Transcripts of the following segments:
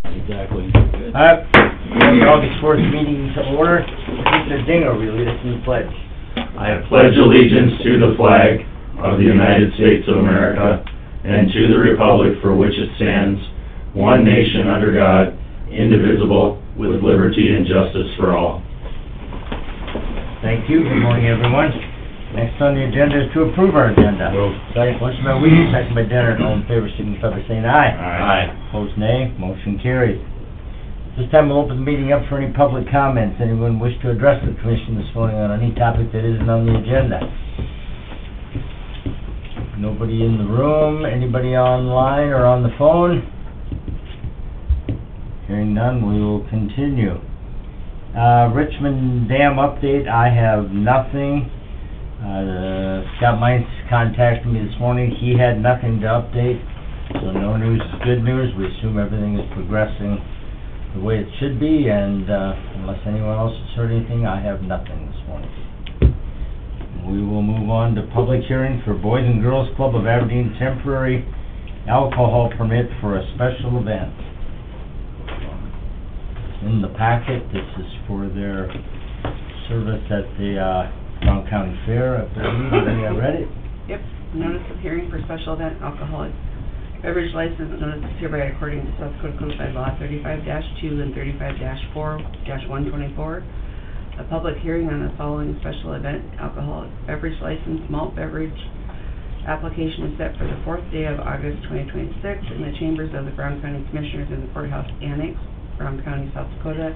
Exactly. Alright, the August 4th meeting to order. Mr. Dinger, will you lead us in the pledge? I pledge allegiance to the flag of the United States of America and to the republic for which it stands, one nation under God, indivisible, with liberty and justice for all. Thank you. Good morning, everyone. Next on the agenda is to approve our agenda. Second. Motion by Weedy, second by Dennert. All in favor, signify by saying aye. Aye. Opposed, nay. Motion carries. This time we'll open the meeting up for any public comments. Anyone wish to address the commission this morning on any topic that isn't on the agenda? Nobody in the room? Anybody online or on the phone? Hearing none, we will continue. Richmond Dam update, I have nothing. Scott Mines contacted me this morning. He had nothing to update, so no news is good news. We assume everything is progressing the way it should be, and unless anyone else has heard anything, I have nothing this morning. We will move on to public hearing for Boys and Girls Club of Aberdeen temporary alcohol permit for a special event. In the packet, this is for their service at the Brown County Fair, I believe. I read it. Yep, notice of hearing for special event alcoholic beverage license notice is hereby according to South Dakota Codified Law 35-2 and 35-4-124. A public hearing on the following special event alcoholic beverage license malt beverage application is set for the 4th day of August 2026 in the chambers of the Brown County Commissioners in the Courthouse Annex, Brown County, South Dakota,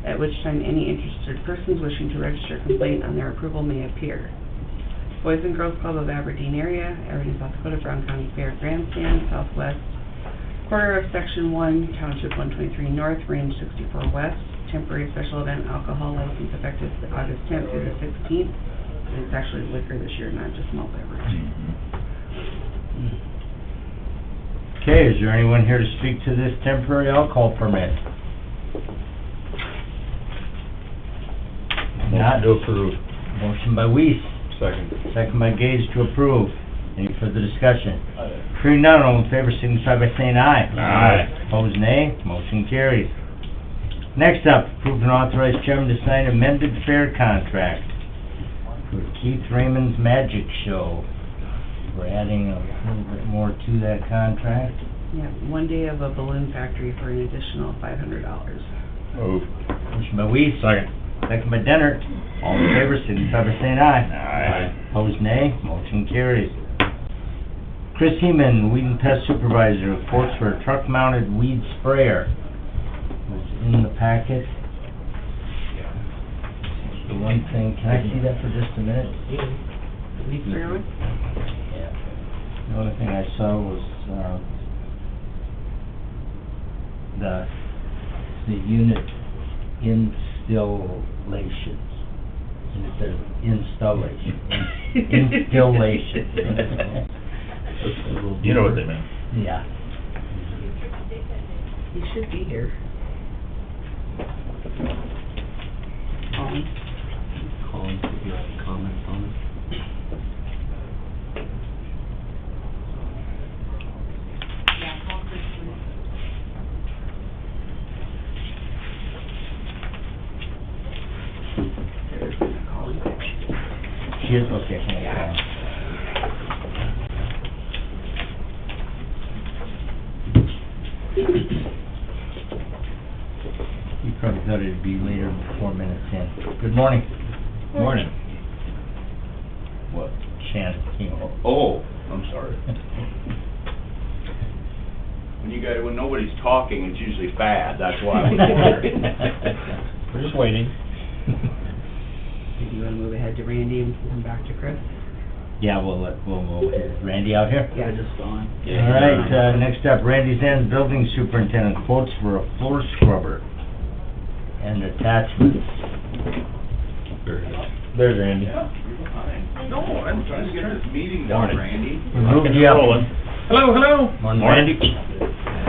at which time any interested persons wishing to register a complaint on their approval may appear. Boys and Girls Club of Aberdeen area, Aberdeen, South Dakota, Brown County Fair Grandstand, southwest quarter of Section 1, Township 123 North, Range 64 West, temporary special event alcohol license effective August 10th through the 16th. And it's actually liquor this year, not just malt beverage. Okay, is there anyone here to speak to this temporary alcohol permit? Not to approve. Motion by Weiss, Second. second by Gage to approve. Any further discussion? Hearing none, all in favor signify by saying aye. Aye. Opposed, nay. Motion carries. Next up, approve and authorize chairman to sign amended fair contract for Keith Raymond's Magic Show. We're adding a little bit more to that contract. Yeah, 1 day of a balloon factory for an additional $500. Move. Motion by Weiss. Second. Second by Dennert. All in favor, signify by saying aye. Aye. Opposed, nay. Motion carries. Chris Heeman, Weed and Pest Supervisor, quotes for a truck-mounted weed sprayer. Was in the packet. The one thing, can I see that for just a minute? Weed sprayer one? Yeah. The only thing I saw was, the unit installations. And it says installation. Installation. You know what they mean. Yeah. He should be here. Colin, if you have comments on it. She is, okay. Hang on. You probably thought it'd be later than 4 minutes in. Good morning. Morning. What? Shannon came over. Oh, I'm sorry. When nobody's talking, it's usually bad, that's why I was wondering. We're just waiting. Do you want to move ahead to Randy and then back to Chris? Yeah, we'll is Randy out here? Yeah, just gone. All right, next up, Randy Zen, Building Superintendent, quotes for a floor scrubber and attachments. There's Randy. No, I'm trying to get this meeting done, Morning. Randy. We moved you up. Hello, hello. Morning, Morning. Randy.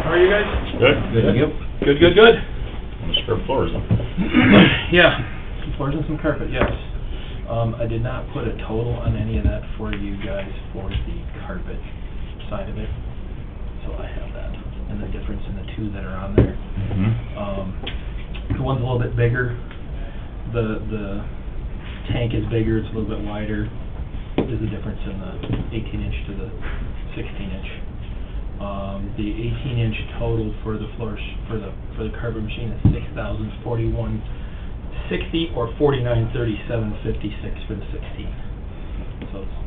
How are you guys? Good. Good, you? Good. I'm gonna scrub floors, huh? Yeah, some floors and some carpet, yes. I did not put a total on any of that for you guys for the carpet side of it. So I have that, and the difference in the two that are on there. The one's a little bit bigger, the tank is bigger, it's a little bit wider, is the difference in the 18-inch to the 16-inch. The 18-inch total for the floors, for the carpet machine is $6,041.60 or $4937.56 for the 16. So it's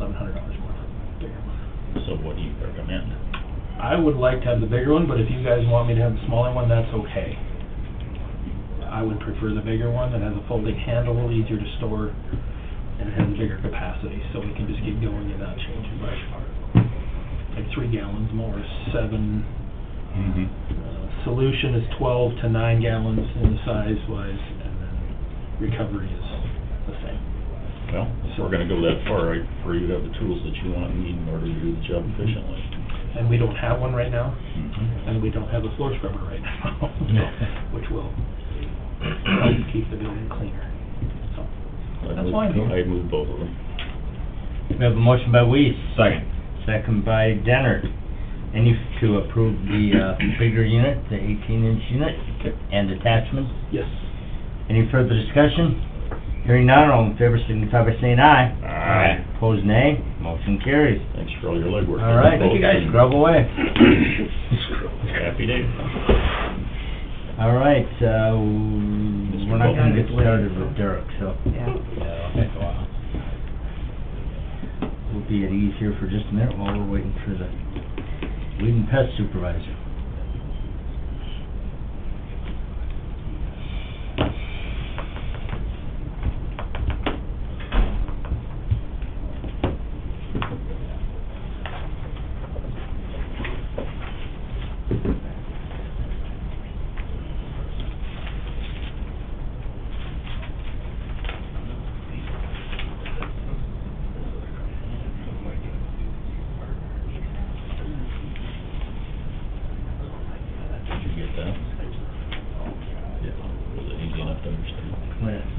$1,100 more for the bigger one. So what do you recommend? I would like to have the bigger one, but if you guys want me to have the smaller one, that's okay. I would prefer the bigger one that has a folding handle, easier to store, and it has a bigger capacity, so we can just keep going and not changing much. Like 3 gallons more, 7. Solution is 12 to 9 gallons in the size-wise, and then recovery is the same. Well, if we're gonna go that far, I'd prefer you to have the tools that you want and need in order to do the job efficiently. And we don't have one right now, and we don't have a floor scrubber right now, which will help keep the building cleaner. So, that's fine. I'd move both of them. We have a motion by Weiss. Second. Second by Dennert. Any to approve the bigger unit, the 18-inch unit, and attachments? Yes. Any further discussion? Hearing none, all in favor signify by saying aye. Aye. Opposed, nay. Motion carries. Thanks for all your legwork. All right, Thank you, guys. Scrub away. Happy day. All right, we're not gonna get started with Derek, so Yeah. we'll be at ease here for just a minute while we're waiting for the weed and pest supervisor. Did you get that? Yeah. Was it easy enough to understand?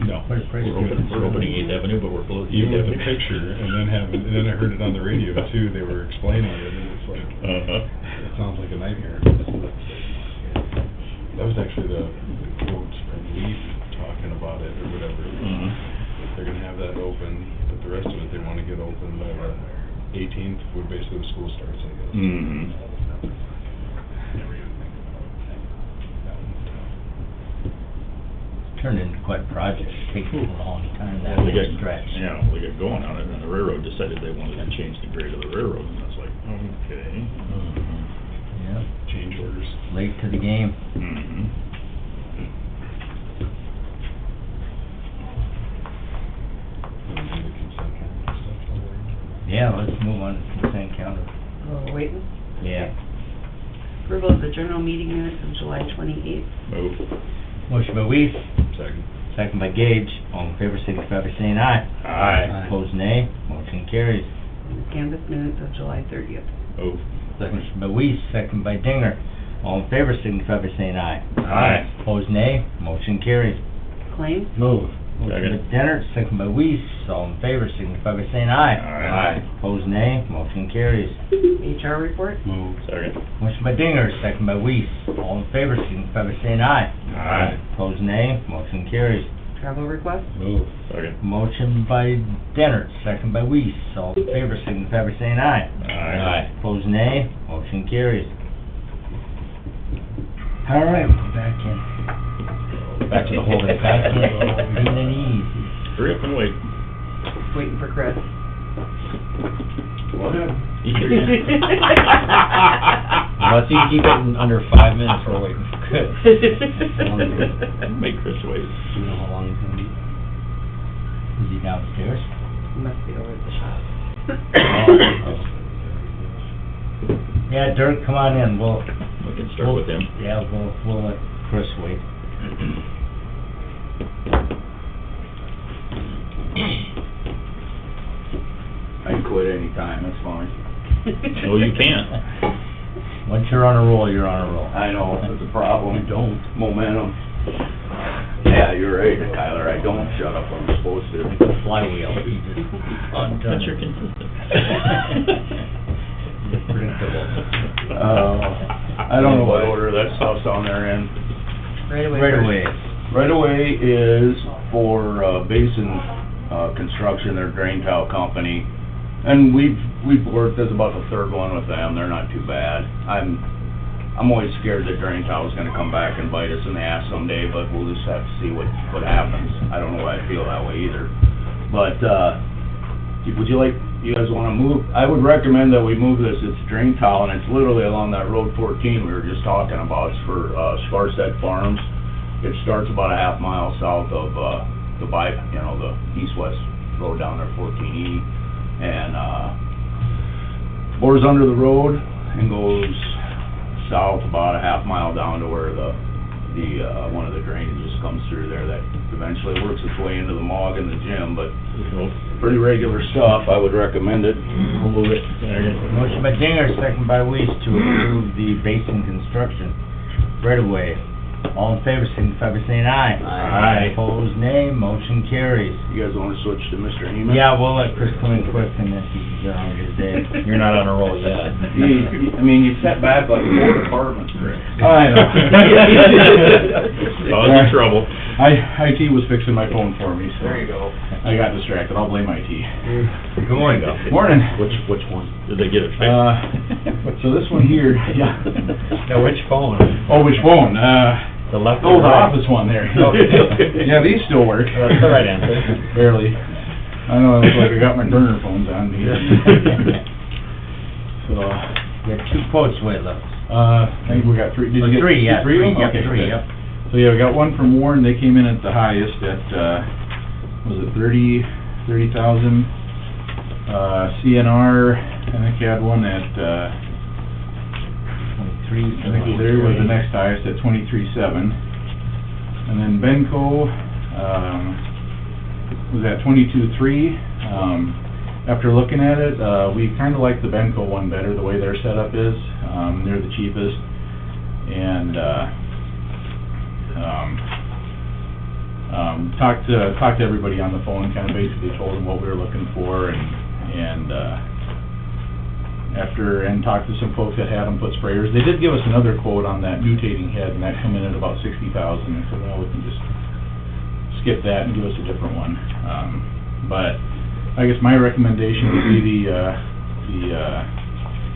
No. We're opening 8th Avenue, but we're closing 8th Even with Avenue. the picture, and then I heard it on the radio too, they were explaining it, and it's like, it sounds like a nightmare. That was actually the quotes from Leaf talking about it, or whatever. They're gonna have that open, but the rest of it, they wanna get open by the 18th, when basically the school starts, I guess. Turned into quite a project. It takes a long time, that Well, we whole got, stretch. yeah, we got going on it, and the railroad decided they wanted to change the grade of the railroad, and I was like, okay. Yeah, Change orders. late to the game. And then the consent calendar stuff already. Yeah, let's move on to consent calendar. We're waiting. Yeah. Approval of the general meeting minutes of July 28th. Move. Motion by Weiss, Second. second by Gage. All in favor signify by saying aye. Aye. Opposed, nay. Motion carries. And the canvas minutes of July 30th. Move. Motion by Weiss, second by Dinger. All in favor signify by saying aye. Aye. Opposed, nay. Motion carries. Claims. Move. Motion Second. by Dennert, second by Weiss. All in favor signify by saying aye. Aye. Opposed, nay. Motion carries. HR report. Move. Second. Motion by Dinger, second by Weiss. All in favor signify by saying aye. Aye. Opposed, nay. Motion carries. Travel request. Move. Second. Motion by Dennert, second by Weiss. All in favor signify by saying aye. Aye. Opposed, nay. Motion carries. All right, we're back in. Back to the holding packet. Clean and easy. Hurry up and wait. Waiting for Chris. Whatever. Unless you keep it in under 5 minutes, we're waiting for Chris. Make Chris wait. Do you know how long he's gonna be? Is he downstairs? Must be over at the shop. Yeah, Dirk, come on in. We'll, We can start with him. yeah, we'll let Chris wait. I can quit anytime, that's fine. No, you can't. Once you're on a roll, you're on a roll. I know, that's a problem. You don't. Momentum. Yeah, you're right, Tyler, I don't shut up when I'm supposed to. Like a flywheel. You just But you're consistent. Predictable. I don't know what order that stuff's on there in. Right away. Right away. Right away is for, Basin, Construction, their drain tile company. And we've worked, this is about the third one with them, they're not too bad. I'm always scared that drain tile's gonna come back and bite us in the ass someday, but we'll just have to see what happens. I don't know why I feel that way either. But, would you guys wanna move? I would recommend that we move this, it's drain tile, and it's literally along that Road 14 we were just talking about. It's for, Sparstead Farms. It starts about a half mile south of, the east-west road down there, 14E. And, bores under the road and goes south about a half mile down to where one of the drainages comes through there that eventually works its way into the Mog and the gym, but pretty regular stuff. I would recommend it. We'll move it. Motion by Dinger, second by Weiss to approve the Basin Construction right away. All in favor, signify by saying aye. Aye. Opposed, nay. Motion carries. You guys wanna switch to Mr. Heeman? Yeah, we'll let Chris come in quick and then he can get on with his day. You're not on a roll yet. You set back like 4 departments, Rick. I know. Cause you trouble. IT was fixing my phone for me, so. There you go. I got distracted, I'll blame IT. Good morning. Morning. Which one? Did they get it fixed? So this one here, yeah. Now, which phone? Oh, which phone? The left Oh, or the right? office one there. Okay. Yeah, these still work. That's the right answer. Barely. I know, it looks like I got my burner phones on these. So, You have 2 quotes with us. I think we got 3. Did you get 3, yeah. three of them? Yep, Okay, 3, good. yep. So yeah, we got one from Warren, they came in at the highest at, was it 30,000? CNR, I think you had one at, 23. I think there was the next highest at 23.7. And then Benco, was at 22.3. After looking at it, we kinda like the Benco one better, the way their setup is. They're the cheapest. And, talked to everybody on the phone, kinda basically told them what we were looking for, and talked to some folks that had them put sprayers. They did give us another quote on that mutating head, and that come in at about 60,000, and so, well, we can just skip that and give us a different one. But I guess my recommendation would be the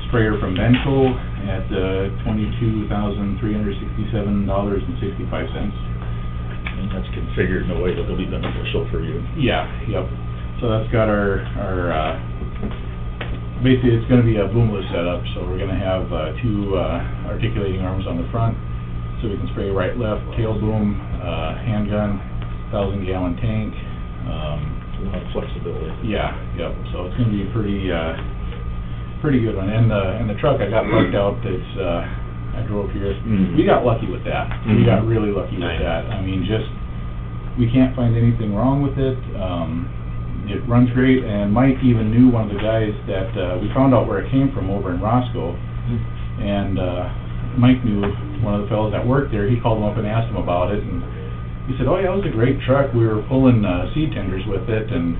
sprayer from Benco at $22,367.65. And that's configured in a way that'll be beneficial for you. Yeah, yep. So that's got our basically it's gonna be a boomless setup, so we're gonna have 2 articulating arms on the front, so we can spray right, left, tail boom, handgun, 1,000-gallon tank. A lot of flexibility. Yeah, yep, so it's gonna be a pretty good one. And the truck I got parked out, it's, I drove here, we got lucky with that. We got really lucky with that. I mean, we can't find anything wrong with it. It runs great, and Mike even knew one of the guys that, we found out where it came from over in Roscoe. And, Mike knew one of the fellows that worked there. He called him up and asked him about it, and he said, oh yeah, it was a great truck. We were pulling, seed tenders with it, and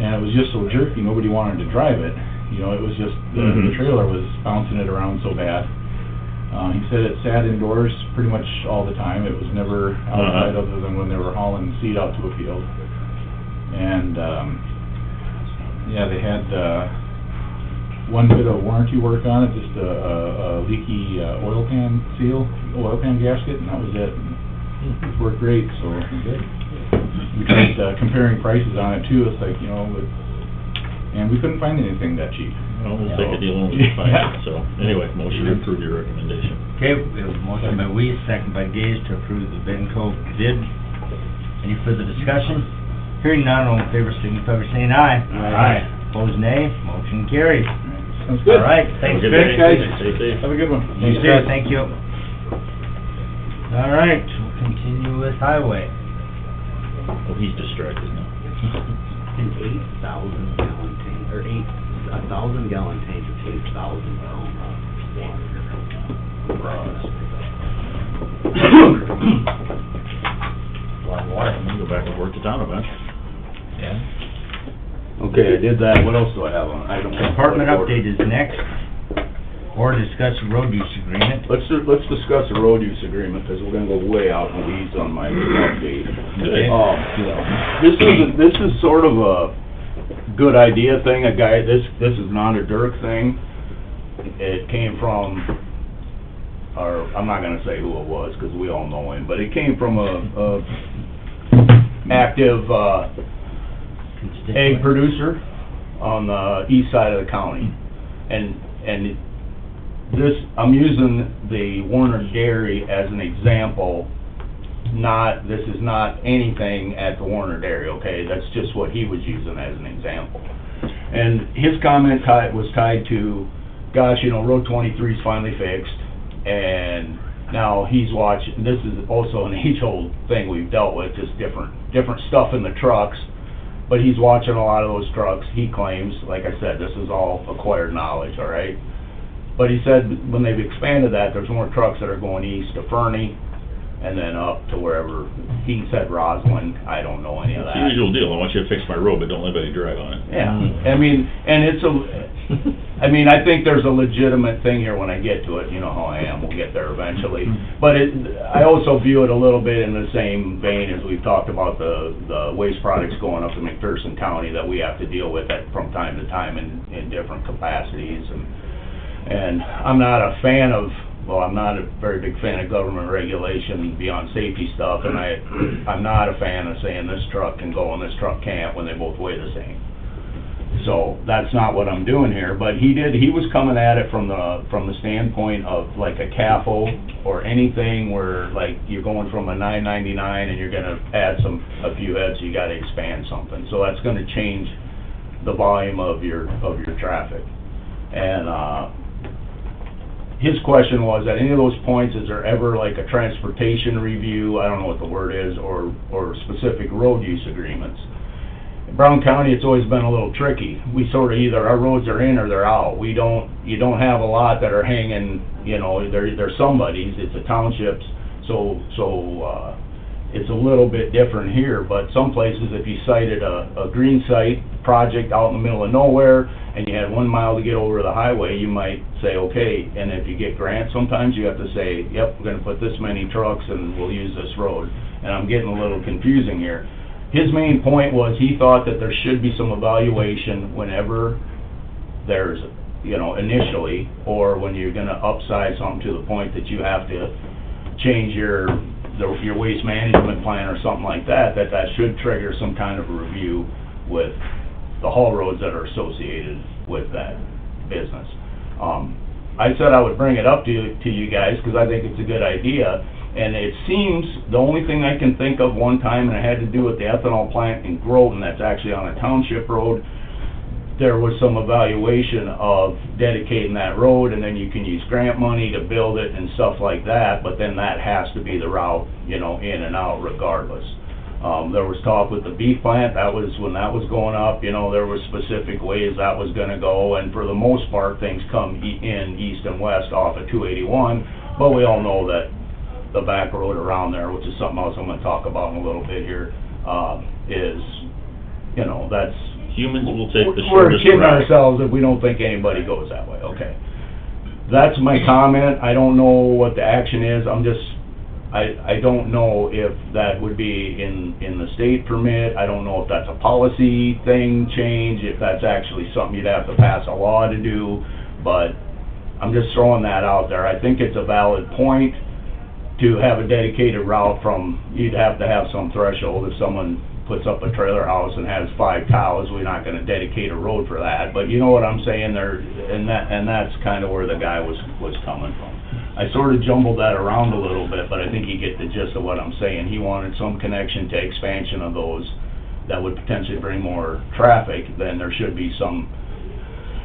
it was just so jerky, nobody wanted to drive it. You know, it was just, the trailer was bouncing it around so bad. He said it sat indoors pretty much all the time. It was never outside other than when they were hauling seed out to a field. And, yeah, they had, one bit of warranty work on it, just a leaky, oil pan gasket, and that was it. And it worked great, so we tried, comparing prices on it too. It's like, you know, and we couldn't find anything that cheap. Well, we'll take a deal when we can find it, so, anyway, motion to approve your recommendation. Okay, we have a motion by Weiss, second by Gage to approve the Benco bid. Any further discussion? Hearing none, all in favor, signify by saying aye. Aye. Opposed, nay. Motion carries. Sounds good. All right, thanks, Have a good Chris. day. Stay safe. Have a good one. You too, thank you. All right, we'll continue with highway. Oh, he's distracted now. An 8,000-gallon tank, or 1,000-gallon tank of 8,000 pounds of water. A lot of water. I'm gonna go back and work the town event. Yeah. Okay, I did that. What else do I have on? I don't. Department update is next. Or discuss a road use agreement. Let's discuss the road use agreement, because we're gonna go way out in the weeds on my update. This is sort of a good idea thing, this is not a Dirk thing. It came from, or, I'm not gonna say who it was, because we all know him, but it came from a active, egg producer on the east side of the county. And this, I'm using the Warner Dairy as an example, this is not anything at the Warner Dairy, okay? That's just what he was using as an example. And his comment was tied to, gosh, you know, Road 23's finally fixed, and now he's watching, this is also an age-old thing we've dealt with, just different stuff in the trucks, but he's watching a lot of those trucks, he claims, like I said, this is all acquired knowledge, all right? But he said when they've expanded that, there's more trucks that are going east to Fernie, and then up to wherever, he said Roslyn, I don't know any of that. It's the usual deal, I want you to fix my road, but don't let anybody drive on it. Yeah, I mean, and I think there's a legitimate thing here when I get to it, you know how I am, we'll get there eventually. But I also view it a little bit in the same vein as we've talked about the waste products going up to McPherson County that we have to deal with from time to time in different capacities. And I'm not a fan of, well, I'm not a very big fan of government regulation beyond safety stuff, and I'm not a fan of saying this truck can go and this truck can't when they both weigh the same. So that's not what I'm doing here, but he was coming at it from the standpoint of like a CAFO or anything where like you're going from a 999 and you're gonna add a few heads, you gotta expand something. So that's gonna change the volume of your traffic. And his question was, at any of those points, is there ever like a transportation review, I don't know what the word is, or specific road use agreements? In Brown County, it's always been a little tricky. We sort of either our roads are in or they're out. You don't have a lot that are hanging, you know, they're somebody's, it's a township's, so it's a little bit different here, but some places, if you cited a green site project out in the middle of nowhere, and you had 1 mile to get over the highway, you might say, okay, and if you get grants, sometimes you have to say, yep, we're gonna put this many trucks and we'll use this road. And I'm getting a little confusing here. His main point was he thought that there should be some evaluation whenever there's, you know, initially, or when you're gonna upsize something to the point that you have to change your waste management plan or something like that should trigger some kind of a review with the haul roads that are associated with that business. I said I would bring it up to you guys because I think it's a good idea, and it seems the only thing I can think of one time, and it had to do with the ethanol plant in Groton that's actually on a township road. There was some evaluation of dedicating that road, and then you can use grant money to build it and stuff like that, but then that has to be the route, you know, in and out regardless. There was talk with the beef plant, that was when that was going up, you know, there were specific ways that was gonna go, and for the most part, things come in east and west off of 281, but we all know that the back road around there, which is something else I'm gonna talk about in a little bit here, is, you know, that's... Humans will take the We're shortest kidding route. ourselves if we don't think anybody goes that way, okay. That's my comment, I don't know what the action is, I don't know if that would be in the state permit, I don't know if that's a policy thing change, if that's actually something you'd have to pass a law to do, but I'm just throwing that out there. I think it's a valid point to have a dedicated route from, you'd have to have some threshold. If someone puts up a trailer house and has 5 cows, we're not gonna dedicate a road for that, but you know what I'm saying there, and that's kind of where the guy was coming from. I sort of jumbled that around a little bit, but I think you get the gist of what I'm saying. He wanted some connection to expansion of those that would potentially bring more traffic, then there should be some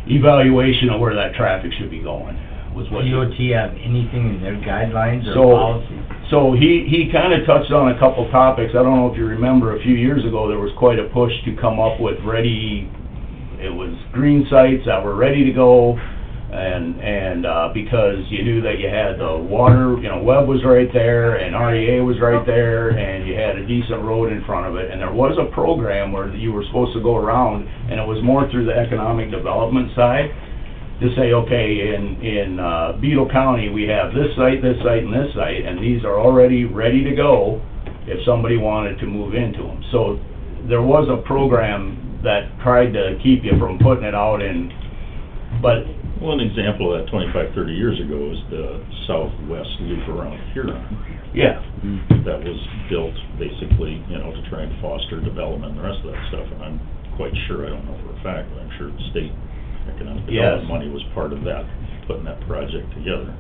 evaluation of where that traffic should be going, was what he... DOT have anything in their guidelines or So- policies? So he kind of touched on a couple topics. I don't know if you remember, a few years ago, there was quite a push to come up with it was green sites that were ready to go, and because you knew that you had the water, you know, Webb was right there, and REA was right there, and you had a decent road in front of it, and there was a program where you were supposed to go around, and it was more through the economic development side, to say, okay, in Beetle County, we have this site, and this site, and these are already ready to go if somebody wanted to move into them. So there was a program that tried to keep you from putting it out in, but Well, an example of that 25, 30 years ago is the southwest loop around Huron. yeah, That was built basically, you know, to try and foster development and the rest of that stuff. And I'm quite sure, I don't know for a fact, but I'm sure the state economic Yes. development money was part of that, putting that project together.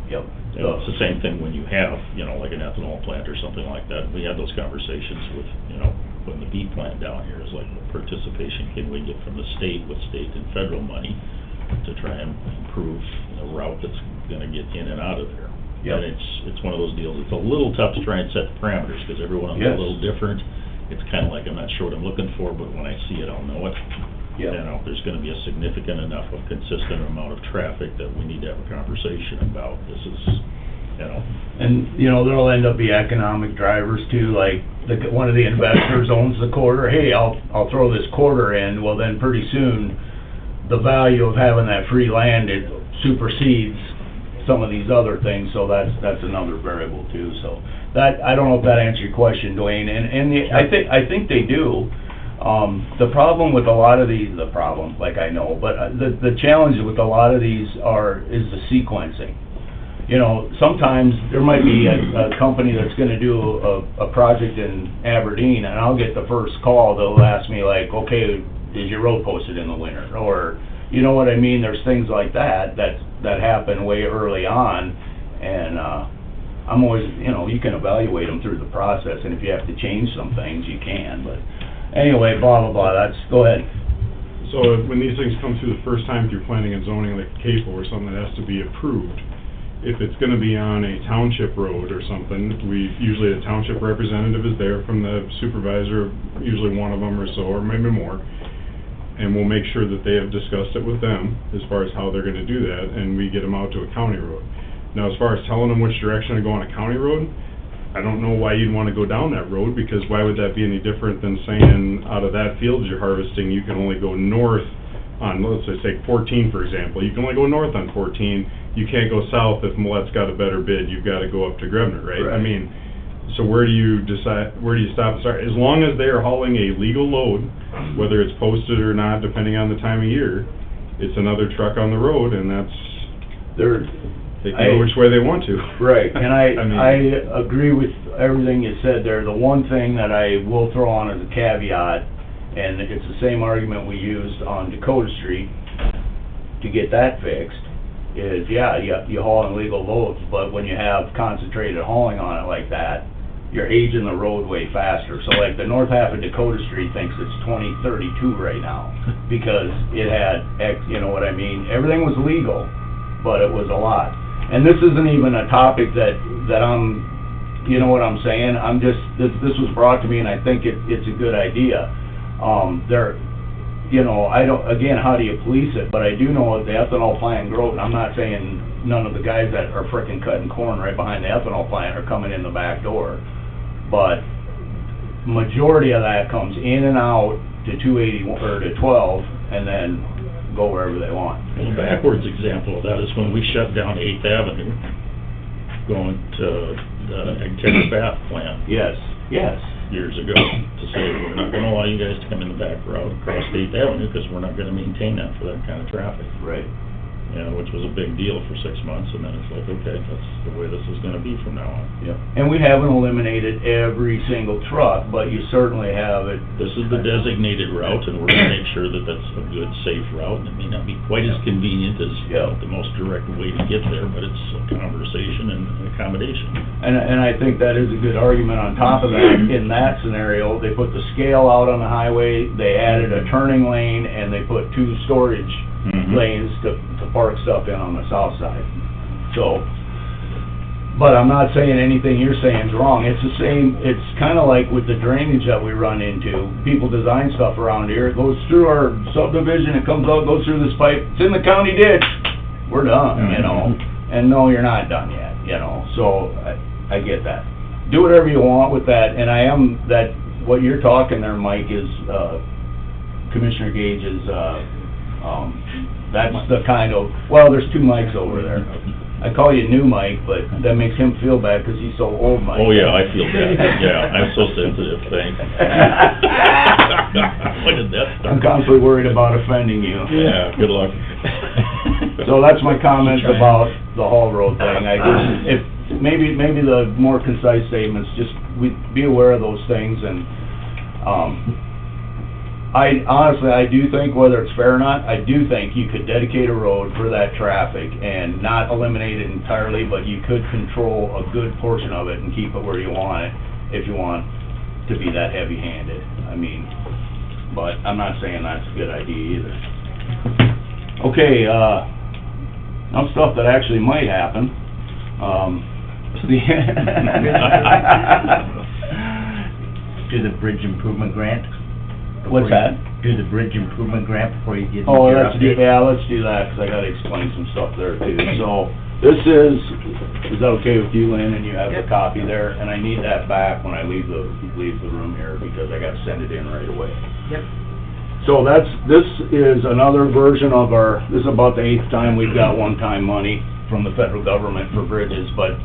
yep. You know, it's the same thing when you have, you know, like an ethanol plant or something like that. We had those conversations with, you know, putting the beet plant down here, is like, what participation can we get from the state with state and federal money to try and improve the route that's gonna get in and out of there. Yep. And it's one of those deals, it's a little tough to try and set the parameters, because everyone is Yes. a little different. It's kinda like, I'm not sure what I'm looking for, but when I see it, I'll know it. Yep. You know, there's gonna be a significant enough of consistent amount of traffic that we need to have a conversation about. This is, you know, And, you know, there'll end up be economic drivers too, like, one of the investors owns the quarter, hey, I'll throw this quarter in, well, then pretty soon, the value of having that free land, it supersedes some of these other things, so that's another variable too, so. That, I don't know if that answered your question, Dwayne, I think they do. The problem with a lot of these, like I know, but the challenge with a lot of these is the sequencing. You know, sometimes there might be a company that's gonna do a project in Aberdeen, and I'll get the first call, they'll ask me like, okay, is your road posted in the winter? Or, you know what I mean, there's things like that happen way early on, and, I'm always, you know, you can evaluate them through the process, and if you have to change some things, you can, but, anyway, blah, blah, blah, go ahead. So when these things come through the first time through planning and zoning, like CAPO or something that has to be approved, if it's gonna be on a township road or something, usually a township representative is there from the supervisor, usually one of them or so, or maybe more, and we'll make sure that they have discussed it with them as far as how they're gonna do that, and we get them out to a county road. Now, as far as telling them which direction to go on a county road, I don't know why you'd wanna go down that road, because why would that be any different than saying, out of that field you're harvesting, you can only go north on, let's say 14, for example, you can only go north on 14, you can't go south if Millette's got a better bid, you've gotta go up to Grevner, right? I Right. mean, so where do you decide, where do you stop and start? As long as they are hauling a legal load, whether it's posted or not, depending on the time of year, it's another truck on the road, and they can go which way they want to. Right, and mean- I agree with everything you said there. The one thing that I will throw on as a caveat, and it's the same argument we used on Dakota Street to get that fixed, is, yeah, you haul in legal loads, but when you have concentrated hauling on it like that, you're aging the roadway faster. So like the north half of Dakota Street thinks it's 2032 right now, because it had, you know what I mean? Everything was legal, but it was a lot. And this isn't even a topic that I'm, you know what I'm saying? I'm just, this was brought to me, and I think it's a good idea. You know, I don't, again, how do you police it? But I do know the ethanol plant in Groton, I'm not saying none of the guys that are frickin' cutting corn right behind the ethanol plant are coming in the back door. But majority of that comes in and out to 280, or to 12, and then go wherever they want. Well, a backwards example of that is when we shut down 8th Avenue, going to the Agtera Bath plant Yes, yes. years ago, to say, we're not gonna allow you guys to come in the back route across 8th Avenue, because we're not gonna maintain that for that kind of traffic. Right. You know, which was a big deal for 6 months, and then it's like, okay, that's the way this is gonna be from now on. Yep. And we haven't eliminated every single truck, but you certainly have it. This is the designated route, and we're gonna make sure that that's a good, safe route, and it may not be quite as convenient as Yeah. the most direct way to get there, but it's a conversation and an accommodation. And I think that is a good argument on top of that. In that scenario, they put the scale out on the highway, they added a turning lane, and they put 2 storage Mhm. lanes to park stuff in on the south side. So, but I'm not saying anything you're saying is wrong. It's the same, it's kinda like with the drainage that we run into. People design stuff around here, it goes through our subdivision, it comes out, goes through this pipe, it's in the county ditch, we're done, you know? And no, you're not done yet, you know, so I get that. Do whatever you want with that, and what you're talking there, Mike, is, Commissioner Gage's, That's the kind of, well, there's two mics over there. I call you new Mike, but that makes him feel bad because he's so old, Mike. Oh, yeah, I feel bad, yeah, I'm so sensitive, thanks. When did that start? I'm constantly worried about offending you. Yeah, good luck. So that's my comments about the Hall Road thing. I just, if, maybe the more concise statements, just, be aware of those things, and, I honestly, I do think, whether it's fair or not, I do think you could dedicate a road for that traffic and not eliminate it entirely, but you could control a good portion of it and keep it where you want it, if you want to be that heavy-handed. I mean, but I'm not saying that's a good idea either. Okay, now stuff that actually might happen. Do the bridge improvement grant? What's that? Do the bridge improvement grant before you get into Oh, your let's update? let's do that, 'cause I gotta explain some stuff there too. So, this is that okay with you, Lynn, and you have the copy there? And I need that back when I leave the room here, because I gotta send it in right away. Yep. So this is another version of this is about the 8th time we've got one-time money from the federal government for bridges, but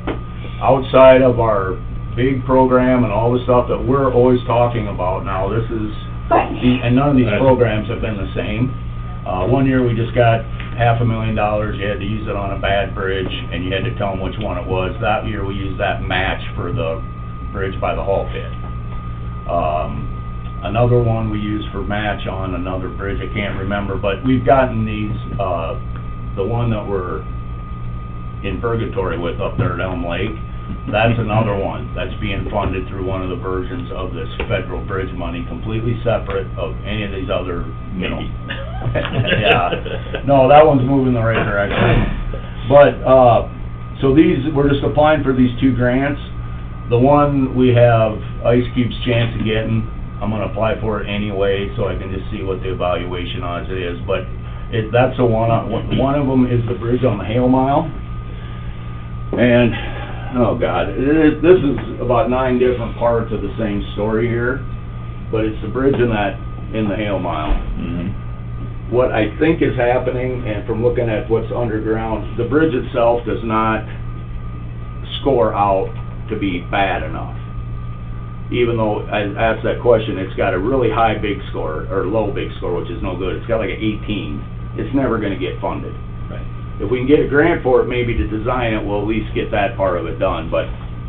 outside of our big program and all the stuff that we're always talking about now, this is, and none of these programs have been the same. One year we just got $500,000, you had to use it on a bad bridge, and you had to tell them which one it was. That year we used that match for the bridge by the Hall Pit. Another one we used for match on another bridge, I can't remember, but we've gotten these, the one that we're in purgatory with up there at Elm Lake, that's another one that's being funded through one of the versions of this federal bridge money, completely separate of any of these other, you know. Yeah, no, that one's moving in the right direction. But, so we're just applying for these two grants. The one we have Ice Cube's chance of getting, I'm gonna apply for it anyway, so I can just see what the evaluation on it is, but that's the one of them is the bridge on the Hale Mile. And, oh God, this is about 9 different parts of the same story here, but it's the bridge in the Hale Mile. Mhm. What I think is happening, and from looking at what's underground, the bridge itself does not score out to be bad enough. Even though I asked that question, it's got a really high big score, or low big score, which is no good. It's got like an 18. It's never gonna get funded. Right. If we can get a grant for it, maybe to design it, we'll at least get that part of it done. But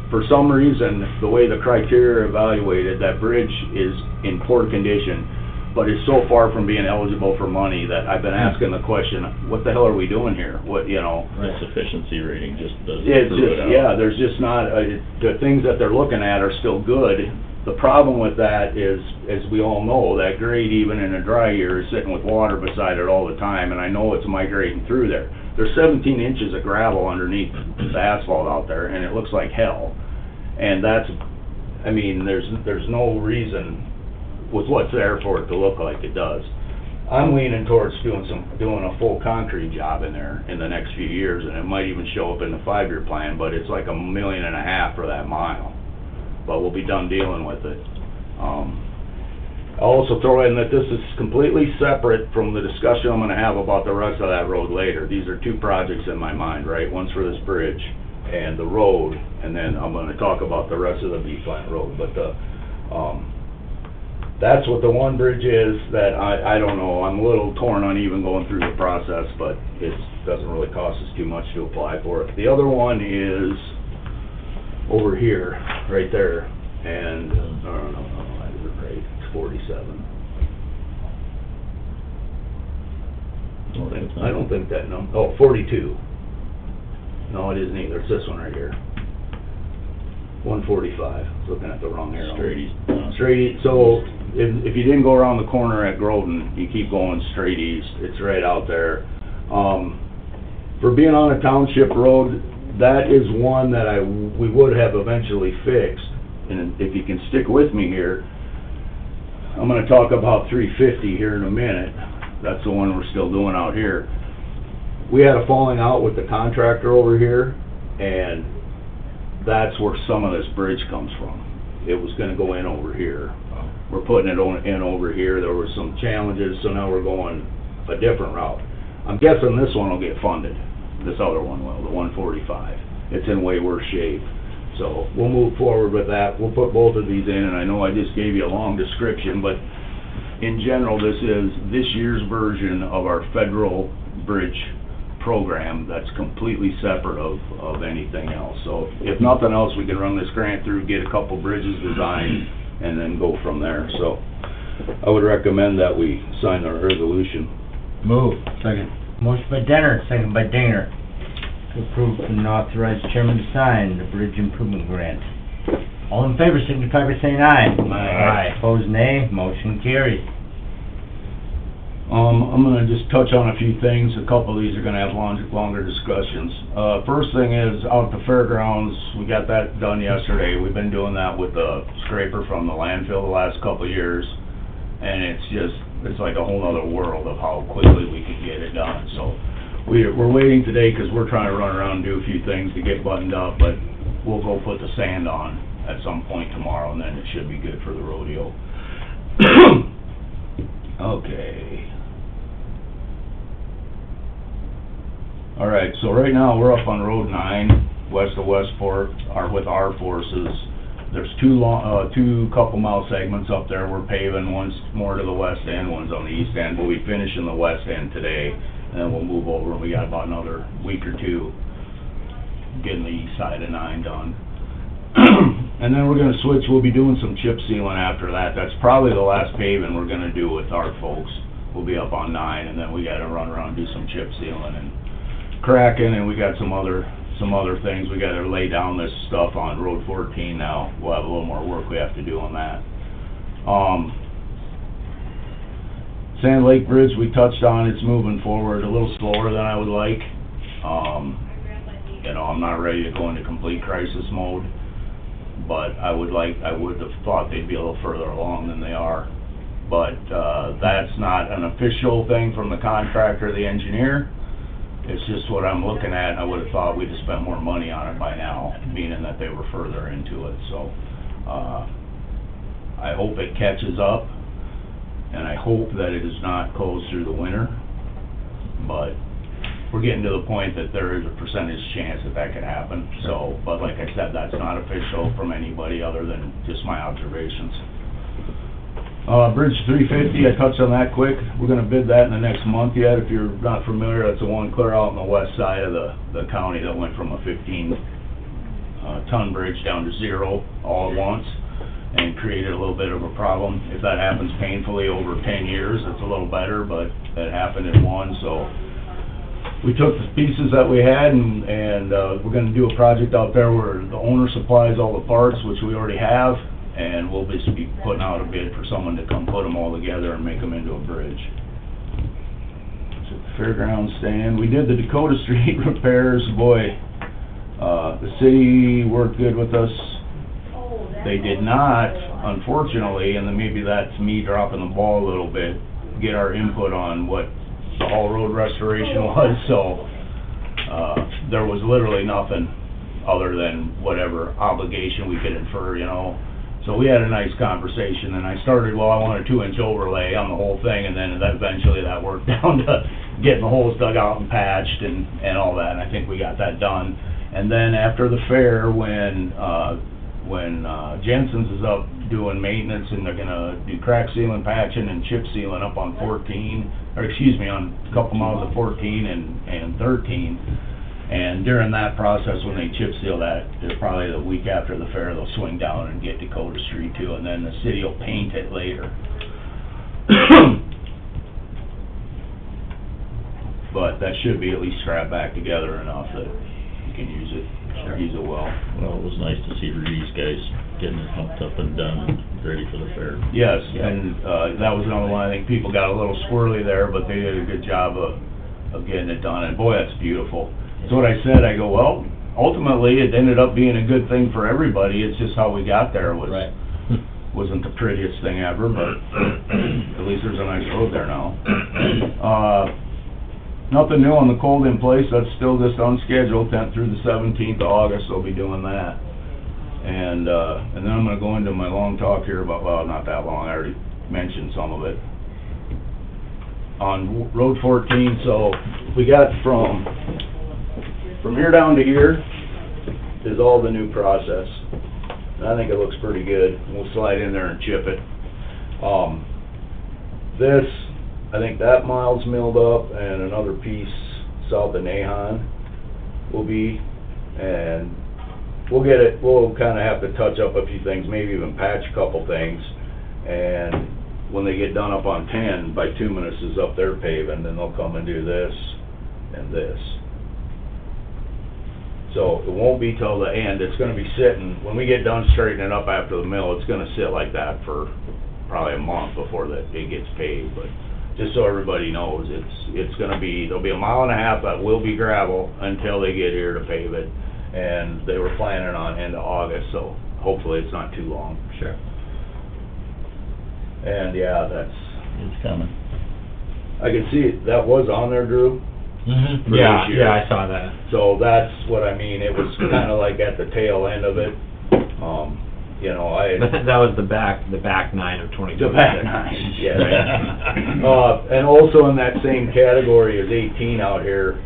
for some reason, the way the criteria are evaluated, that bridge is in poor condition, but it's so far from being eligible for money that I've been asking the question, what the hell are we doing here? What, you know? The sufficiency rating just doesn't It's prove it just, out. yeah, there's just not, the things that they're looking at are still good. The problem with that is, as we all know, that grade even in a dry year is sitting with water beside it all the time, and I know it's migrating through there. There's 17 inches of gravel underneath the asphalt out there, and it looks like hell. And that's, I mean, there's no reason with what's there for it to look like it does. I'm leaning towards doing a full concrete job in there in the next few years, and it might even show up in the 5-year plan, but it's like $1.5 million for that mile. But we'll be done dealing with it. I'll also throw in that this is completely separate from the discussion I'm gonna have about the rest of that road later. These are 2 projects in my mind, right? One's for this bridge and the road, and then I'm gonna talk about the rest of the B-Plant road. But that's what the one bridge is that I don't know. I'm a little torn on even going through the process, but it doesn't really cost us too much to apply for it. The other one is over here, right there, and, no, I did it right, it's 47. I don't think that, no, oh, 42. No, it isn't either, it's this one right here. 145, looking at the wrong arrow. Straight east. Straight east, so if you didn't go around the corner at Groton, you keep going straight east, it's right out there. For being on a township road, that is one that we would have eventually fixed, and if you can stick with me here, I'm gonna talk about 350 here in a minute. That's the one we're still doing out here. We had a falling out with the contractor over here, and that's where some of this bridge comes from. It was gonna go in over here. We're putting it in over here. There were some challenges, so now we're going a different route. I'm guessing this one will get funded, this other one will, the 145. It's in way worse shape. So we'll move forward with that. We'll put both of these in, and I know I just gave you a long description, but in general, this is this year's version of our federal bridge program that's completely separate of anything else. So if nothing else, we can run this grant through, get a couple bridges designed, and then go from there. So I would recommend that we sign our resolution. Move. Second. Motion by Denner, second by Dinger. To approve and authorize chairman to sign the bridge improvement grant. All in favor, signify by saying aye. Aye. Opposed, nay. Motion carries. I'm gonna just touch on a few things. A couple of these are gonna have longer discussions. First thing is, out at the fairgrounds, we got that done yesterday. We've been doing that with the scraper from the landfill the last couple of years, and it's like a whole other world of how quickly we can get it done. So we're waiting today, 'cause we're trying to run around and do a few things to get buttoned up, but we'll go put the sand on at some point tomorrow, and then it should be good for the rodeo. Okay. All right, so right now, we're up on Road 9, west of Westport, with our forces. There's two couple-mile segments up there we're paving, one's more to the west end, one's on the east end. We'll be finishing the west end today, and then we'll move over, and we got about another week or two getting the east side of 9 done. And then we're gonna switch, we'll be doing some chip sealing after that. That's probably the last paving we're gonna do with our folks. We'll be up on 9, and then we gotta run around and do some chip sealing and cracking, and we got some other things. We gotta lay down this stuff on Road 14 now. We'll have a little more work we have to do on that. Sand Lake Bridge, we touched on, it's moving forward a little slower than I would like. You know, I'm not ready to go into complete crisis mode, but I would have thought they'd be a little further along than they are. But that's not an official thing from the contractor or the engineer. It's just what I'm looking at, and I would have thought we'd have spent more money on it by now, meaning that they were further into it. So I hope it catches up, and I hope that it is not closed through the winter. But we're getting to the point that there is a percentage chance that could happen. So, but like I said, that's not official from anybody other than just my observations. Bridge 350, I touched on that quick. We're gonna bid that in the next month yet. If you're not familiar, that's the one clear out on the west side of the county that went from a 15-ton bridge down to 0 all at once, and created a little bit of a problem. If that happens painfully over 10 years, it's a little better, but that happened in one, so we took the pieces that we had, and we're gonna do a project out there where the owner supplies all the parts, which we already have, and we'll just be putting out a bid for someone to come put them all together and make them into a bridge. So the fairground stand, we did the Dakota Street repairs. Boy, the city worked good with us. They did not, unfortunately, and then maybe that's me dropping the ball a little bit, get our input on what the whole road restoration was, so there was literally nothing other than whatever obligation we could infer, you know. So we had a nice conversation, and I started, well, I want a 2-inch overlay on the whole thing, and then eventually that worked down to getting the holes dug out and patched and all that, and I think we got that done. And then after the fair, when Jensen's is up doing maintenance, and they're gonna do crack sealing, patching, and chip sealing up on 14, or excuse me, on a couple miles of 14 and 13. And during that process, when they chip seal that, probably the week after the fair, they'll swing down and get Dakota Street too, and then the city will paint it later. But that should be at least scrapped back together enough that you can use it well. Well, it was nice to see these guys getting it humped up and done and ready for the fair. Yes, and that was another one, I think people got a little squirrely there, but they did a good job of getting it done, and boy, that's beautiful. That's what I said. I go, well, ultimately, it ended up being a good thing for everybody. It's just how we got there wasn't the prettiest thing ever, but at least there's a nice road there now. Nothing new on the cold in place. That's still just on schedule, 10th through the 17th of August. I'll be doing that. And then I'm going to go into my long talk here about, well, not that long. I already mentioned some of it. on Road 14, so we got from here down to here is all the new process. And I think it looks pretty good. We'll slide in there and chip it. This, I think that mile's milled up, and another piece south of Nahon will be, and we'll get it, we'll kinda have to touch up a few things, maybe even patch a couple things, and when they get done up on 10, Bituminous is up there paving, then they'll come and do this and this. So it won't be till the end, it's gonna be sitting, when we get done straightening it up after the mill, it's gonna sit like that for probably a month before it gets paved, but just so everybody knows, it's gonna be, there'll be a mile and a half that will be gravel until they get here to pave it, and they were planning on end of August, so hopefully it's not too long. Sure. And yeah, that's, It's coming. I can see it, that was on there, Drew, Mm-hmm. For Yeah, this year. yeah, I saw that. so that's what I mean, it was kinda like at the tail end of it, you know, That was the back 9 of 2026. The back nine, yeah. And also in that same category as 18 out here,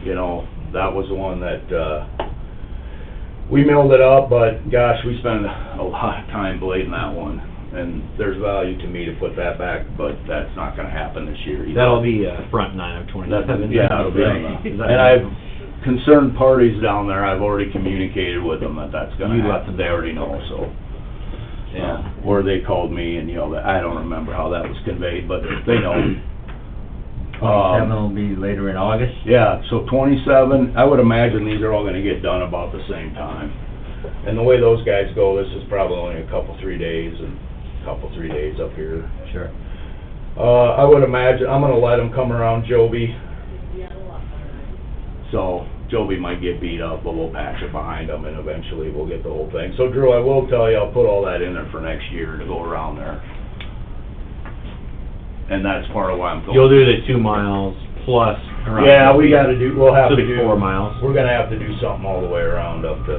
you know, that was the one that, we milled it up, but gosh, we spent a lot of time blading that one. And there's value to me to put that back, but that's not gonna happen this year either. That'll be front 9 of 2027. Yeah, it'll be, Is that- and I've, concerned parties down there, I've already communicated with them that that's gonna You let happen, them they know. already know, so. Yeah. Or they called me and, you know, I don't remember how that was conveyed, but they know. 27 will be later in August. Yeah, so 27, I would imagine these are all gonna get done about the same time. And the way those guys go, this is probably only a couple, 3 days, and a couple, 3 days up here. Sure. I would imagine, I'm gonna let them come around Joby. So, Joby might get beat up, but we'll patch it behind them, and eventually we'll get the whole thing. So Drew, I will tell you, I'll put all that in there for next year to go around there. And that's part of why I'm going. You'll do the 2 miles plus around. Yeah, we gotta do, we'll have So to it'll be do. 4 miles. We're gonna have to do something all the way around up to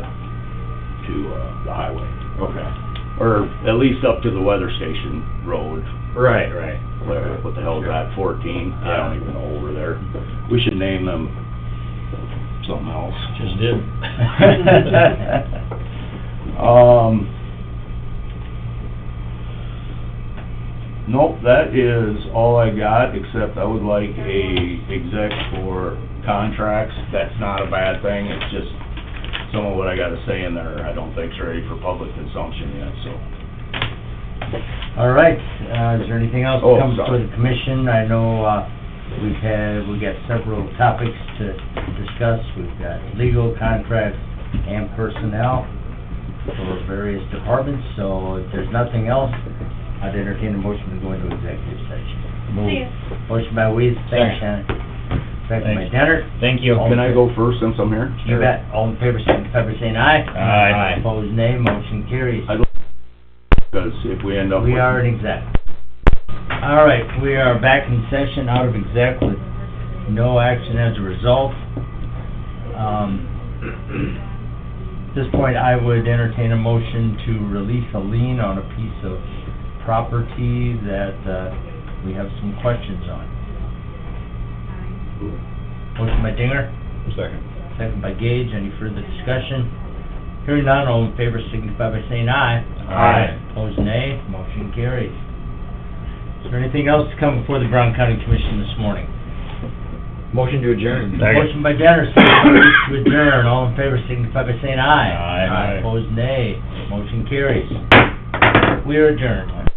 the highway. Okay. Or at least up to the weather station road. Right. What the hell's that, 14? I don't even know over there. We should name them something else. Just did. Nope, that is all I got, except I would like a exec for contracts. That's not a bad thing, it's just some of what I gotta say in there, I don't think's ready for public consumption yet, so. All right, is there anything else Oh, that comes sorry. for the commission? I know, we got several topics to discuss. We've got legal contracts and personnel for various departments, so if there's nothing else, I'd entertain a motion to go into executive session. Motion by Weiss, thanks, Shannon. Second by Thanks. Tanner. Thank you. Can I go first since I'm here? You bet. All in favor, signify by saying aye. Aye. Opposed, nay. Motion carries. Because if we end up with... We are in exec. All right, we are back in session, out of exec with no action as a result. At this point, I would entertain a motion to release a lien on a piece of property that we have some questions on. Motion by Dinger, Second. second by Gage. Any further discussion? Hearing none, all in favor signify by saying aye. Aye. Opposed, nay. Motion carries. Is there anything else to come before the Brown County Commission this morning? Motion to adjourn. Motion by Denner, second to adjourn. All in favor signify by saying aye. Aye. Opposed, nay. Motion carries. We are adjourned.